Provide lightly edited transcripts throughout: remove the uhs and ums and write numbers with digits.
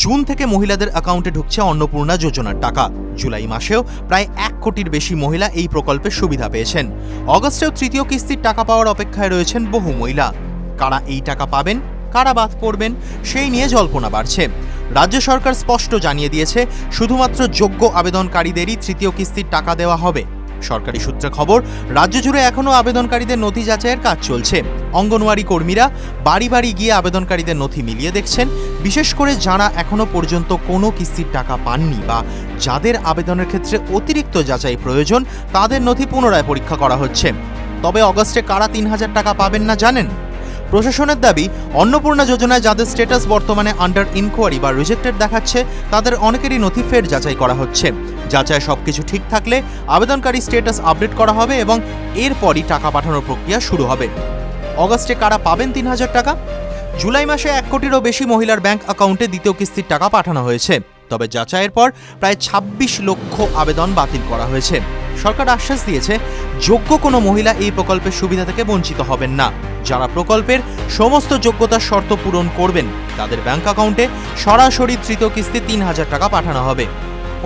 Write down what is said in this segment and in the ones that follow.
June থেকে মহিলাদের অ্যাকাউন্টে ঢুকছে অন্নপূর্ণা যোজনার টাকা। জুলাই মাসেও প্রায় 1 কোটির বেশি মহিলা এই প্রকল্পের সুবিধা পেয়েছেন। অগস্টেও তৃতীয় কিস্তির টাকা পাওয়ার অপেক্ষায় রয়েছেন বহু মহিলা। কারা এই টাকা পাবেন, কারা বাদ পড়বেন, সেই নিয়ে জল্পনা বাড়ছে। রাজ্য সরকার স্পষ্ট জানিয়ে দিয়েছে, শুধুমাত্র যোগ্য আবেদনকারীদেরই তৃতীয় কিস্তির টাকা দেওয়া হবে। সরকারি সূত্রে খবর, রাজ্য জুড়ে এখনও আবেদনকারীদের নথি যাচাইয়ের কাজ চলছে। অঙ্গনওয়াড়ি কর্মীরা বাড়ি বাড়ি গিয়ে আবেদনকারীদের নথি মিলিয়ে দেখছেন। বিশেষ করে যারা এখনো পর্যন্ত কোনো কিস্তির টাকা পাননি বা যাদের আবেদনের ক্ষেত্রে অতিরিক্ত যাচাই প্রয়োজন, তাদের নথি পুনরায় পরীক্ষা করা হচ্ছে। তবে অগস্টে কারা ৩,০০০ টাকা পাবেন না জানেন? প্রশাসনের দাবি, অন্নপূর্ণা যোজনায় যাদের স্ট্যাটাস বর্তমানে আন্ডার ইনকোয়ারি বা রিজেক্টেড দেখাচ্ছে, তাদের অনেকেরই নথি ফের যাচাই করা হচ্ছে। যাচাই সবকিছু ঠিক থাকলে আবেদনকারী স্ট্যাটাস আপডেট করা হবে এবং এরপরই টাকা পাঠানোর প্রক্রিয়া শুরু হবে। অগস্টে কারা পাবেন ৩,০০০ টাকা? জুলাই মাসে 1 কোটিরও বেশি মহিলার ব্যাংক অ্যাকাউন্টে দ্বিতীয় কিস্তির টাকা পাঠানো হয়েছে। তবে যাচাইয়ের পর প্রায় ২৬ লক্ষ আবেদন বাতিল করা হয়েছে। সরকার আশ্বাস দিয়েছে, যোগ্য কোনো মহিলা এই প্রকল্পের সুবিধা থেকে বঞ্চিত হবেন না। যারা প্রকল্পের সমস্ত যোগ্যতার শর্ত পূরণ করবেন, তাদের ব্যাংক অ্যাকাউন্টে সরাসরি তৃতীয় কিস্তি ৩,০০০ টাকা পাঠানো হবে।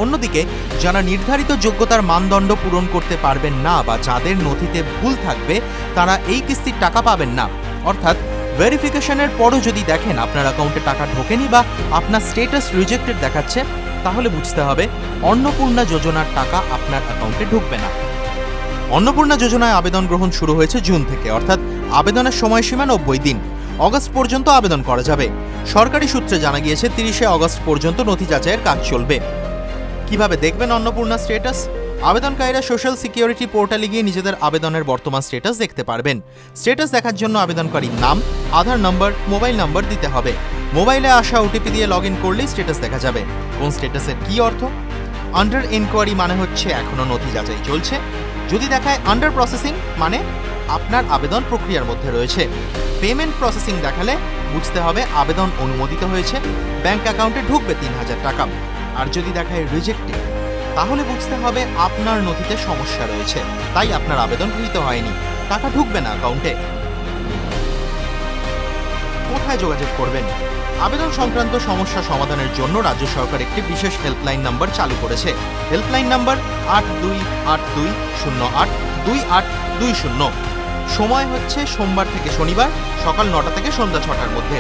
অন্যদিকে যারা নির্ধারিত যোগ্যতার মানদণ্ড পূরণ করতে পারবেন না বা যাদের নথিতে ভুল থাকবে, তারা এই কিস্তির টাকা পাবেন না। অর্থাৎ ভেরিফিকেশনের পরও যদি দেখেন আপনার অ্যাকাউন্টে টাকা ঢোকেনি বা আপনার স্ট্যাটাস রিজেক্টেড দেখাচ্ছে, তাহলে বুঝতে হবে অন্নপূর্ণা যোজনার টাকা আপনার অ্যাকাউন্টে ঢুকবে না। অন্নপূর্ণা যোজনায় আবেদন গ্রহণ শুরু হয়েছে জুন থেকে, অর্থাৎ আবেদনের সময়সীমা 90 দিন। অগস্ট পর্যন্ত আবেদন করা যাবে। সরকারি সূত্রে জানা গিয়েছে 30শে অগস্ট পর্যন্ত নথি যাচাইয়ের কাজ চলবে। কিভাবে দেখবেন অন্নপূর্ণা স্ট্যাটাস? আবেদনকারীরা সোশ্যাল সিকিউরিটি পোর্টালে গিয়ে নিজেদের আবেদনের বর্তমান স্ট্যাটাস দেখতে পারবেন। স্ট্যাটাস দেখার জন্য আবেদনকারীর নাম, আধার নম্বর, মোবাইল নম্বর দিতে হবে। মোবাইলে আসা ওটিপি দিয়ে লগ ইন করলেই স্ট্যাটাস দেখা যাবে। কোন স্ট্যাটাসের কী অর্থ? আন্ডার ইনকোয়ারি মানে হচ্ছে এখনও নথি যাচাই চলছে। যদি দেখায় আন্ডার প্রসেসিং, মানে আপনার আবেদন প্রক্রিয়ার মধ্যে রয়েছে। পেমেন্ট প্রসেসিং দেখালে বুঝতে হবে আবেদন অনুমোদিত হয়েছে, ব্যাংক অ্যাকাউন্টে ঢুকবে ৩,০০০ টাকা। আর যদি দেখায় রিজেক্টেড, তাহলে বুঝতে হবে আপনার নথিতে সমস্যা রয়েছে, তাই আপনার আবেদন গৃহীত হয়নি, টাকা ঢুকবে না অ্যাকাউন্টে। কোথায় যোগাযোগ করবেন? আবেদন সংক্রান্ত সমস্যা সমাধানের জন্য রাজ্য সরকার একটি বিশেষ হেল্পলাইন নাম্বার চালু করেছে। Helpline number 8282082820। সময় হচ্ছে সোমবার থেকে শনিবার সকাল 9টা থেকে সন্ধ্যা 6টার মধ্যে।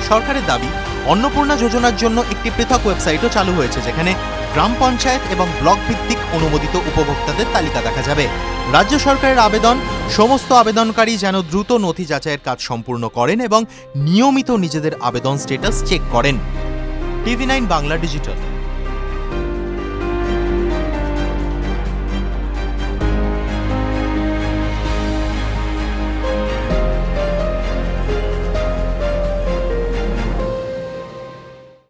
সরকারের দাবি, অন্নপূর্ণা যোজনার জন্য একটি পৃথক ওয়েবসাইটও চালু হয়েছে, যেখানে গ্রাম পঞ্চায়েত এবং ব্লক ভিত্তিক অনুমোদিত উপভোক্তাদের তালিকা দেখা যাবে। রাজ্য সরকারের আবেদন, সমস্ত আবেদনকারী যেন দ্রুত নথি যাচাইয়ের কাজ সম্পূর্ণ করেন এবং নিয়মিত নিজেদের আবেদন স্ট্যাটাস চেক করেন। TV9 Bangla digital.